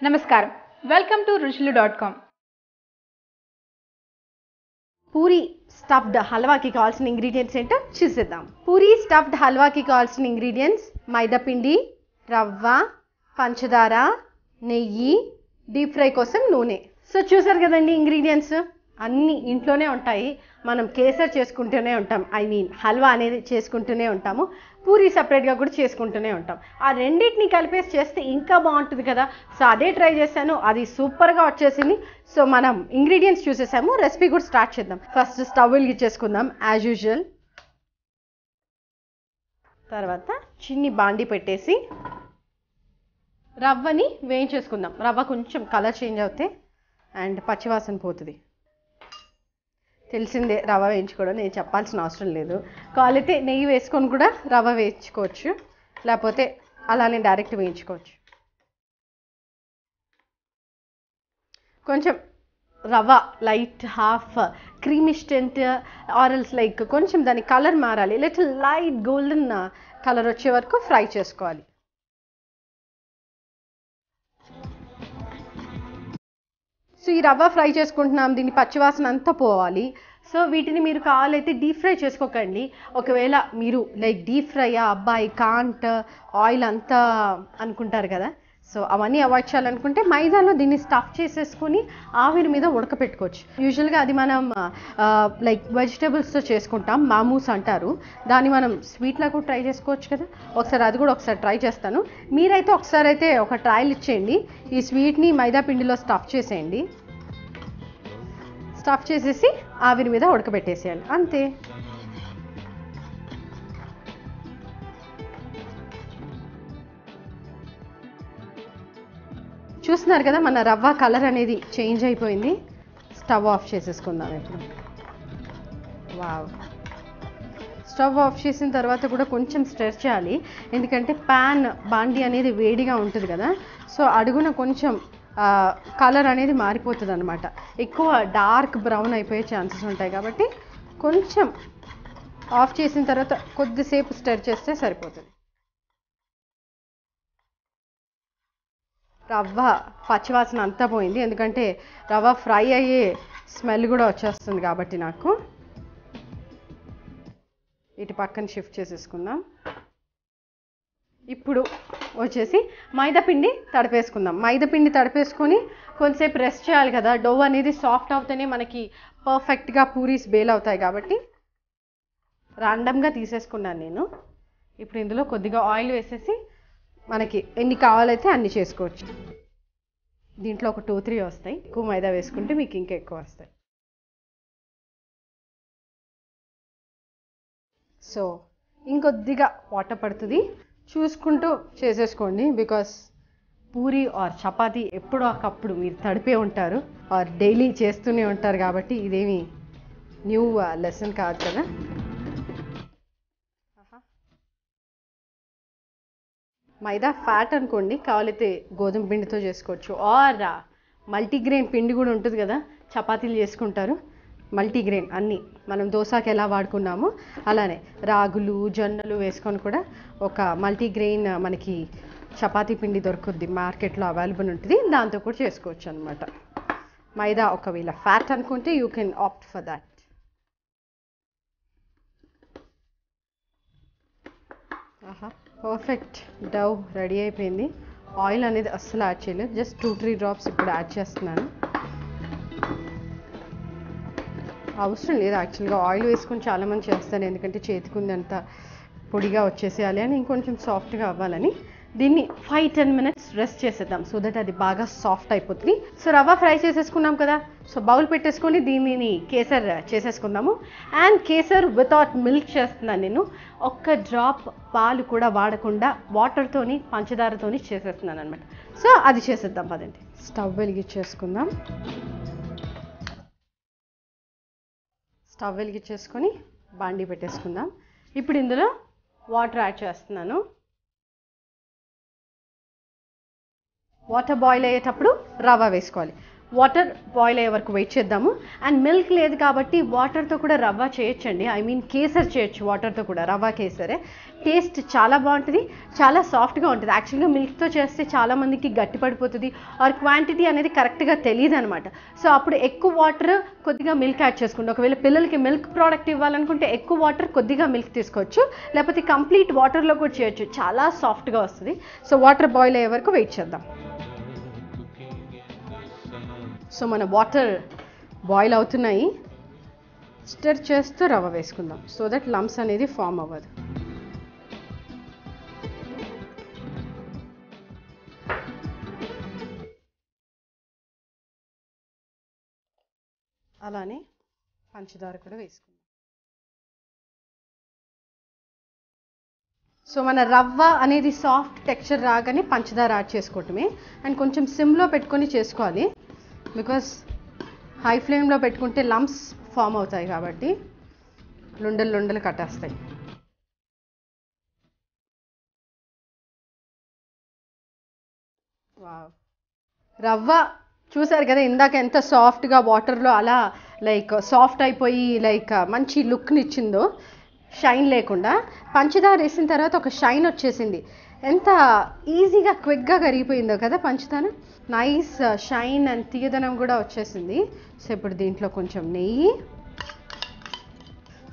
నమస్కారం welcome to ruchilu.com. Puri stuffed హల్వాకి కావాల్సిన ఇంగ్రీడియంట్స్ ఏంటో చూసేద్దాం. పూరి స్టఫ్డ్ హల్వాకి కావాల్సిన ఇంగ్రీడియంట్స్ మైదాపిండి, రవ్వ, పంచదార, నెయ్యి, డీప్ ఫ్రై కోసం నూనె. సో చూసారు కదండి, ఇంగ్రీడియంట్స్ అన్నీ ఇంట్లోనే ఉంటాయి. మనం కేసర్ చేసుకుంటూనే ఉంటాం, హల్వా అనేది చేసుకుంటూనే ఉంటాము, పూరి సపరేట్గా కూడా చేసుకుంటూనే ఉంటాం. ఆ రెండింటిని కలిపేసి చేస్తే ఇంకా బాగుంటుంది కదా. సో అదే ట్రై చేశాను, అది సూపర్గా వచ్చేసింది. సో మనం ఇంగ్రీడియంట్స్ చూసేసాము, రెసిపీ కూడా స్టార్ట్ చేద్దాం. ఫస్ట్ స్టవ్ వెలిగించేసుకుందాం యాజ్ యూజువల్. తర్వాత చిన్ని బాండి పెట్టేసి రవ్వని వేయించేసుకుందాం. రవ్వ కొంచెం కలర్ చేంజ్ అవుతే అండ్ పచ్చివాసన పోతుంది. తెలిసిందే రవ్వ వేయించుకోవడం, నేను చెప్పాల్సిన అవసరం లేదు. కావాలైతే నెయ్యి వేసుకొని కూడా రవ్వ వేయించుకోవచ్చు, లేకపోతే అలానే డైరెక్ట్ వేయించుకోవచ్చు. కొంచెం రవ్వ లైట్ హాఫ్ క్రీమిష్ టెంట్ ఆరల్స్ లైక్ కొంచెం దాని కలర్ మారాలి, లిటిల్ లైట్ గోల్డెన్ కలర్ వచ్చే వరకు ఫ్రై చేసుకోవాలి. సో ఈ రవ్వ ఫ్రై చేసుకుంటున్నాం, దీని పచ్చివాసన అంతా పోవాలి. సో వీటిని మీరు కావాలైతే డీప్ ఫ్రై చేసుకోకండి. ఒకవేళ మీరు లైక్ డీప్ ఫ్రైయా అబ్బాయి కాంట్ ఆయిల్ అంతా అనుకుంటారు కదా, సో అవన్నీ అవాయిడ్ చేయాలనుకుంటే మైదాలో దీన్ని స్టఫ్ చేసేసుకొని ఆవిరి మీద ఉడకపెట్టుకోవచ్చు. యూజువల్గా అది మనం లైక్ వెజిటేబుల్స్తో చేసుకుంటాం, మామూస్ అంటారు దాన్ని. మనం స్వీట్లా కూడా ట్రై చేసుకోవచ్చు కదా, అది కూడా ఒకసారి ట్రై చేస్తాను. మీరైతే ఒకసారి అయితే ఒక ట్రయల్ ఇచ్చేయండి. ఈ స్వీట్ని మైదా పిండిలో స్టఫ్ చేసేయండి, స్టఫ్ చేసేసి ఆవిరి మీద ఉడకబెట్టేసేయాలి, అంతే. చూస్తున్నారు కదా, మన రవ్వ కలర్ అనేది చేంజ్ అయిపోయింది. స్టవ్ ఆఫ్ చేసేసుకుందాం ఇప్పుడు. వావ్, స్టవ్ ఆఫ్ చేసిన తర్వాత కూడా కొంచెం స్టిర్ చేయాలి, ఎందుకంటే ప్యాన్ బాండి అనేది వేడిగా ఉంటుంది కదా. సో అడుగున కొంచెం కలర్ అనేది మారిపోతుంది అనమాట, ఎక్కువ డార్క్ బ్రౌన్ అయిపోయే ఛాన్సెస్ ఉంటాయి. కాబట్టి కొంచెం ఆఫ్ చేసిన తర్వాత కొద్దిసేపు స్టిర్ చేస్తే సరిపోతుంది. రవ్వ పచ్చివాసన అంతా పోయింది, ఎందుకంటే రవ్వ ఫ్రై అయ్యే స్మెల్ కూడా వచ్చేస్తుంది కాబట్టి. నాకు ఇటు పక్కన షిఫ్ట్ చేసేసుకుందాం. ఇప్పుడు వచ్చేసి మైదాపిండి తడిపేసుకుందాం. మైదాపిండి తడిపేసుకొని కొంతసేపు రెస్ట్ చేయాలి కదా, డో అనేది సాఫ్ట్ అవుతేనే మనకి పర్ఫెక్ట్గా పూరీస్ బేల్ అవుతాయి. కాబట్టి ర్యాండమ్గా తీసేసుకున్నాను నేను. ఇప్పుడు ఇందులో కొద్దిగా ఆయిల్ వేసేసి మనకి ఎన్ని కావాలైతే అన్ని చేసుకోవచ్చు. దీంట్లో ఒక 2-3 వస్తాయి, ఎక్కువ మైదా వేసుకుంటే మీకు ఇంకా ఎక్కువ వస్తాయి. సో ఇంకొద్దిగా వాటర్ పడుతుంది, చూసుకుంటూ చేసేసుకోండి. బికాస్ పూరి ఆర్ చపాతీ ఎప్పుడో ఒకప్పుడు మీరు తడిపే ఉంటారు ఆర్ డైలీ చేస్తూనే ఉంటారు, కాబట్టి ఇదేమి న్యూ లెసన్ కాదు కదా. మైదా ఫ్యాట్ అనుకోండి, కావాలైతే గోధుమ పిండితో చేసుకోవచ్చు ఆర్ మల్టీగ్రెయిన్ పిండి కూడా ఉంటుంది కదా, చపాతీలు చేసుకుంటారు. మల్టీగ్రెయిన్ అన్నీ మనం దోశకి ఎలా వాడుకున్నామో అలానే రాగులు జొన్నలు వేసుకొని కూడా ఒక మల్టీగ్రెయిన్ మనకి చపాతీ పిండి దొరుకుద్ది, మార్కెట్లో అవైలబుల్ ఉంటుంది, దాంతో కూడా చేసుకోవచ్చు అనమాట. మైదా ఒకవేళ ఫ్యాట్ అనుకుంటే you can opt for that. Perfect Dove ready అయిపోయింది. ఆయిల్ అనేది అస్సలు యాడ్ చేయలేదు, జస్ట్ 2-3 డ్రాప్స్ ఇప్పుడు యాడ్ చేస్తున్నాను. అవసరం లేదు యాక్చువల్గా, ఆయిల్ వేసుకొని చాలామంది చేస్తారు, ఎందుకంటే చేతికుంది అంత పొడిగా వచ్చేసేయాలి అని, ఇంకొంచెం సాఫ్ట్గా అవ్వాలని. దీన్ని 5-10 minutes రెస్ట్ చేసేద్దాం, సో దట్ అది బాగా సాఫ్ట్ అయిపోతుంది. సో రవ్వ ఫ్రై చేసేసుకున్నాం కదా, సో బౌల్ పెట్టేసుకొని దీనిని కేసర్ చేసేసుకుందాము. అండ్ కేసర్ వితౌట్ మిల్క్ చేస్తున్నాను నేను, ఒక్క డ్రాప్ పాలు కూడా వాడకుండా వాటర్తోని పంచదారతోని చేసేస్తున్నాను అనమాట. సో అది చేసేద్దాం పదండి. స్టవ్ వెలిగించేసుకుందాం. స్టవ్ వెలిగించేసుకొని బాండీ పెట్టేసుకుందాం. ఇప్పుడు ఇందులో వాటర్ యాడ్ చేస్తున్నాను. వాటర్ బాయిల్ అయ్యేటప్పుడు రవ్వ వేసుకోవాలి. వాటర్ బాయిల్ అయ్యే వరకు వెయిట్ చేద్దాము. అండ్ మిల్క్ లేదు కాబట్టి వాటర్తో కూడా రవ్వ చేయొచ్చండి. ఐ మీన్ కేసర్ చేయొచ్చు వాటర్తో కూడా, రవ్వ కేసరే. టేస్ట్ చాలా బాగుంటుంది, చాలా సాఫ్ట్గా ఉంటుంది. యాక్చువల్గా మిల్క్తో చేస్తే చాలామందికి గట్టి పడిపోతుంది, ఆర్ క్వాంటిటీ అనేది కరెక్ట్గా తెలియదు అనమాట. సో అప్పుడు ఎక్కువ వాటర్ కొద్దిగా మిల్క్ యాడ్ చేసుకోండి. ఒకవేళ పిల్లలకి మిల్క్ ప్రోడక్ట్ ఇవ్వాలనుకుంటే ఎక్కువ వాటర్ కొద్దిగా మిల్క్ తీసుకోవచ్చు, లేకపోతే కంప్లీట్ వాటర్లో కూడా చేయొచ్చు, చాలా సాఫ్ట్గా వస్తుంది. సో వాటర్ బాయిల్ అయ్యే వరకు వెయిట్ చేద్దాం. సో మన వాటర్ బాయిల్ అవుతున్నాయి. స్టిర్ చేస్తూ రవ్వ వేసుకుందాం సో దట్ లంప్స్ అనేది ఫామ్ అవ్వదు. అలానే పంచదార కూడా వేసుకుందాం. సో మన రవ్వ అనేది సాఫ్ట్ టెక్స్చర్ రాగానే పంచదార యాడ్ చేసుకోవటమే. అండ్ కొంచెం సిమ్లో పెట్టుకొని చేసుకోవాలి, బికాస్ హై ఫ్లేమ్లో పెట్టుకుంటే లంప్స్ ఫామ్ అవుతాయి కాబట్టి లుండలు లుండలు కట్టేస్తాయి. వావ్, రవ్వ చూసారు కదా ఇందాక ఎంత సాఫ్ట్గా వాటర్లో అలా లైక్ సాఫ్ట్ అయిపోయి లైక్ మంచి లుక్ని ఇచ్చిందో, షైన్ లేకుండా. పంచదార వేసిన తర్వాత ఒక షైన్ వచ్చేసింది, ఎంత ఈజీగా క్విక్గా కరిగిపోయిందో కదా పంచదార. నైస్ షైన్ అండ్ తీయదనం కూడా వచ్చేసింది. సో ఇప్పుడు దీంట్లో కొంచెం నెయ్యి.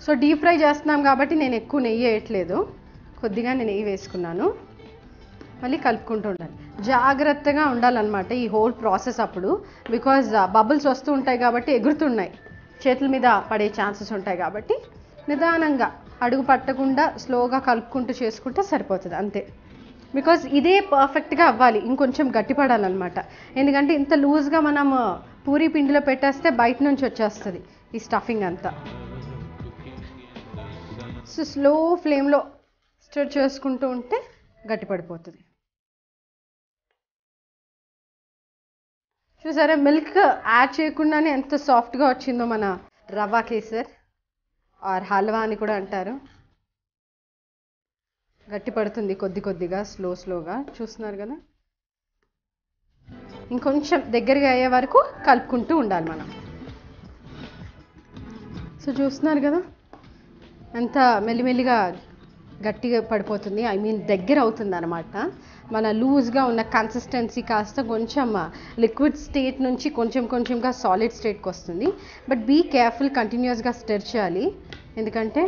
సో డీప్ ఫ్రై చేస్తున్నాం కాబట్టి నేను ఎక్కువ నెయ్యి వేయట్లేదు, కొద్దిగా నేను నెయ్యి వేసుకున్నాను. మళ్ళీ కలుపుకుంటూ ఉండాలి, జాగ్రత్తగా ఉండాలన్నమాట ఈ హోల్ ప్రాసెస్ అప్పుడు, బికాజ్ బబుల్స్ వస్తూ ఉంటాయి కాబట్టి ఎగురుతున్నాయి, చేతుల మీద పడే ఛాన్సెస్ ఉంటాయి కాబట్టి నిదానంగా అడుగు పట్టకుండా స్లోగా కలుపుకుంటూ చేసుకుంటే సరిపోతుంది అంతే. బికాజ్ ఇదే పర్ఫెక్ట్గా అవ్వాలి, ఇంకొంచెం గట్టిపడాలన్నమాట. ఎందుకంటే ఇంత లూజ్గా మనం పూరీ పిండిలో పెట్టేస్తే బయట నుంచి వచ్చేస్తుంది ఈ స్టఫింగ్ అంతా. సో స్లో ఫ్లేమ్లో స్టిర్ చేసుకుంటూ ఉంటే గట్టిపడిపోతుంది. చూసారా మిల్క్ యాడ్ చేయకుండానే ఎంత సాఫ్ట్గా వచ్చిందో మన రవ్వ కేసర్ ఆర్ హల్వా అని కూడా అంటారు. గట్టి పడుతుంది కొద్ది కొద్దిగా, స్లోగా చూస్తున్నారు కదా. ఇంకొంచెం దగ్గరగా అయ్యే వరకు కలుపుకుంటూ ఉండాలి మనం. సో చూస్తున్నారు కదా ఎంత మెల్లిమెల్లిగా గట్టిగా పడిపోతుంది, ఐ మీన్ దగ్గర అవుతుంది అనమాట. మన లూజ్గా ఉన్న కన్సిస్టెన్సీ కాస్త కొంచెం లిక్విడ్ స్టేట్ నుంచి కొంచెంగా సాలిడ్ స్టేట్కి వస్తుంది. బట్ బీ కేర్ఫుల్, కంటిన్యూస్గా స్టిర్ చేయాలి, ఎందుకంటే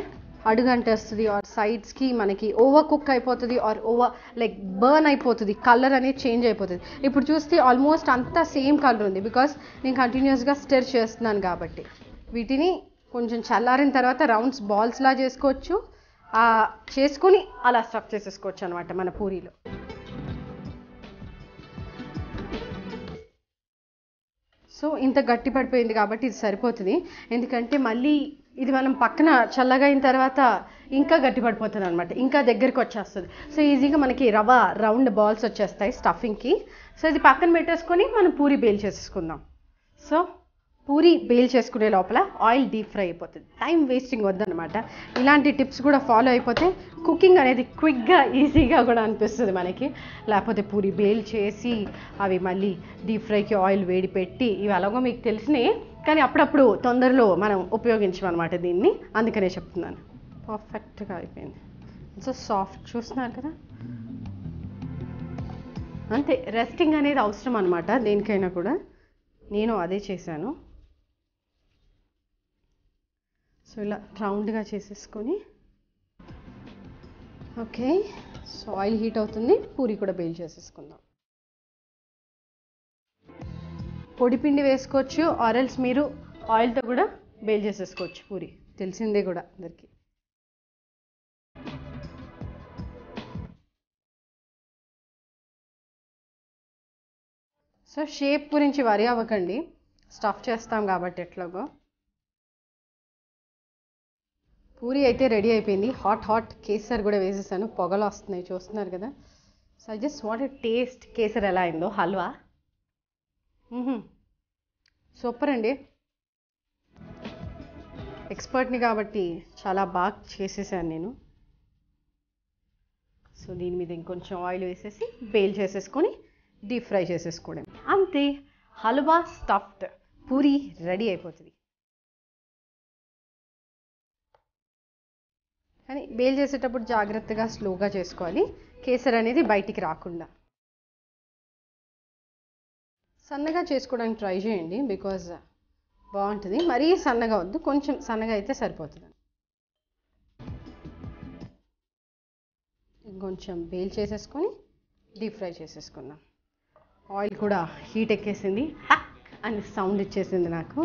అడుగు అంటేస్తుంది ఆర్ సైడ్స్కి మనకి ఓవర్ కుక్ అయిపోతుంది ఆర్ ఓవర్ లైక్ బర్న్ అయిపోతుంది, కలర్ అనేది చేంజ్ అయిపోతుంది. ఇప్పుడు చూస్తే ఆల్మోస్ట్ అంతా సేమ్ కలర్ ఉంది, బికాస్ నేను కంటిన్యూస్గా స్టిర్ చేస్తున్నాను కాబట్టి. వీటిని కొంచెం చల్లారిన తర్వాత రౌండ్స్ బాల్స్లా చేసుకోవచ్చు, చేసుకొని అలా స్టఫ్ చేసేసుకోవచ్చు అనమాట మన పూరీలో. సో ఇంత గట్టి పడిపోయింది కాబట్టి ఇది సరిపోతుంది, ఎందుకంటే మళ్ళీ ఇది మనం పక్కన చల్లగా అయిన తర్వాత ఇంకా గట్టి పడిపోతుంది అనమాట, ఇంకా దగ్గరికి వచ్చేస్తుంది. సో ఈజీగా మనకి రవ్వ రౌండ్ బాల్స్ వచ్చేస్తాయి స్టఫింగ్కి. సో ఇది పక్కన పెట్టేసుకొని మనం పూరి బేల్ చేసేసుకుందాం. సో పూరి బేల్ చేసుకునే లోపల ఆయిల్ డీప్ ఫ్రై అయిపోతుంది, టైం వేస్టింగ్ వద్దనమాట. ఇలాంటి టిప్స్ కూడా ఫాలో అయిపోతే కుకింగ్ అనేది క్విక్గా ఈజీగా కూడా అనిపిస్తుంది మనకి. లేకపోతే పూరి బేల్ చేసి అవి మళ్ళీ డీప్ ఫ్రైకి ఆయిల్ వేడి పెట్టి, ఇవి అలాగో మీకు తెలిసినాయి కానీ అప్పుడప్పుడు తొందరలో మనం ఉపయోగించమన్నమాట దీన్ని, అందుకనే చెప్తున్నాను. పర్ఫెక్ట్గా అయిపోయింది, సో సాఫ్ట్ చూస్తున్నారు కదా. అంతే, రెస్టింగ్ అనేది అవసరం అనమాట దేనికైనా కూడా, నేను అదే చేశాను. సో ఇలా రౌండ్గా చేసేసుకొని ఓకే. సో ఆయిల్ హీట్ అవుతుంది, పూరి కూడా బేల్ చేసేసుకుందాం. పొడిపిండి వేసుకోవచ్చు ఆరెల్స్ మీరు ఆయిల్తో కూడా బేల్ చేసేసుకోవచ్చు పూరి, తెలిసిందే కూడా అందరికీ. సో షేప్ గురించి వరి అవ్వకండి, స్టఫ్ చేస్తాం కాబట్టి ఎట్లాగో. పూరి అయితే రెడీ అయిపోయింది, హాట్ కేసర్ కూడా వేసేసాను, పొగలు వస్తున్నాయి చూస్తున్నారు కదా. So I just want taste kesar ఎలా అయిందో, హల్వా సూపర్ అండి. ఎక్స్పర్ట్ని కాబట్టి చాలా బాగా చేసేసాను నేను. సో దీని మీద ఇంకొంచెం ఆయిల్ వేసేసి బేల్ చేసేసుకొని డీప్ ఫ్రై చేసేసుకోవడం అంతే. హల్వా స్టఫ్డ్ పూరి రెడీ అయిపోతుంది. కానీ బేల్ చేసేటప్పుడు జాగ్రత్తగా స్లోగా చేసుకోవాలి, కేసర్ అనేది బయటికి రాకుండా. సన్నగా చేసుకోవడానికి ట్రై చేయండి, బికాజ్ బాగుంటుంది. మరీ సన్నగా వద్దు, కొంచెం సన్నగా అయితే సరిపోతుంది. ఇంకొంచెం బేల్ చేసేసుకొని డీప్ ఫ్రై చేసేసుకుందాం. ఆయిల్ కూడా హీట్ ఎక్కేసింది, హక్ అని సౌండ్ ఇచ్చేసింది నాకు.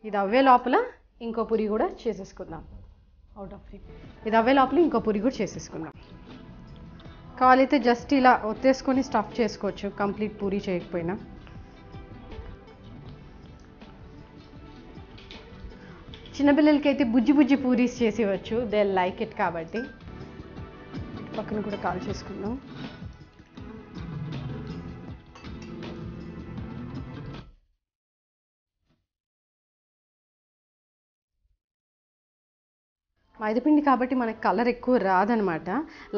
ఇది అవ్వే లోపల ఇంకో పూరి కూడా చేసేసుకుందాం. Out of frame. ఇది అవ్వే లోపల ఇంకో పూరి కూడా చేసేసుకుందాం. కావాలైతే జస్ట్ ఇలా ఒత్తేసుకొని స్టఫ్ చేసుకోవచ్చు, కంప్లీట్ పూరి చేయకపోయినా. చిన్నపిల్లలకి అయితే బుజ్జి బుజ్జి పూరీస్ చేసి ఇవ్వచ్చు, దే లైక్ ఇట్. కాబట్టి పక్కన కూడా కాల్ చేసుకుందాం. మైదాపిండి కాబట్టి మనకి కలర్ ఎక్కువ రాదనమాట,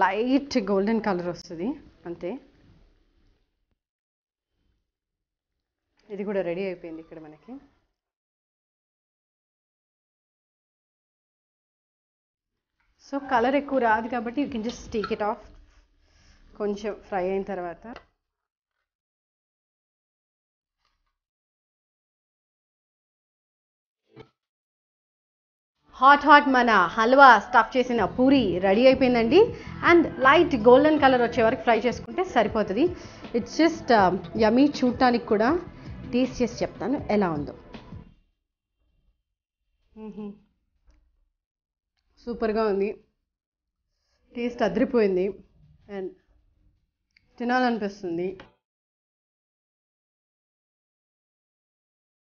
లైట్ గోల్డెన్ కలర్ వస్తుంది అంతే. ఇది కూడా రెడీ అయిపోయింది ఇక్కడ మనకి. సో కలర్ ఎక్కువ రాదు కాబట్టి you can just take it of కొంచెం ఫ్రై అయిన తర్వాత. హాట్ హాట్ మన హల్వా స్టఫ్ చేసిన పూరి రెడీ అయిపోయిందండి. అండ్ లైట్ గోల్డెన్ కలర్ వచ్చే వరకు ఫ్రై చేసుకుంటే సరిపోతుంది. It's just yummy. చూడటానికి కూడా టేస్ట్ చేసి చెప్తాను ఎలా ఉందో. సూపర్గా ఉంది, టేస్ట్ అదిరిపోయింది అండ్ తినాలనిపిస్తుంది.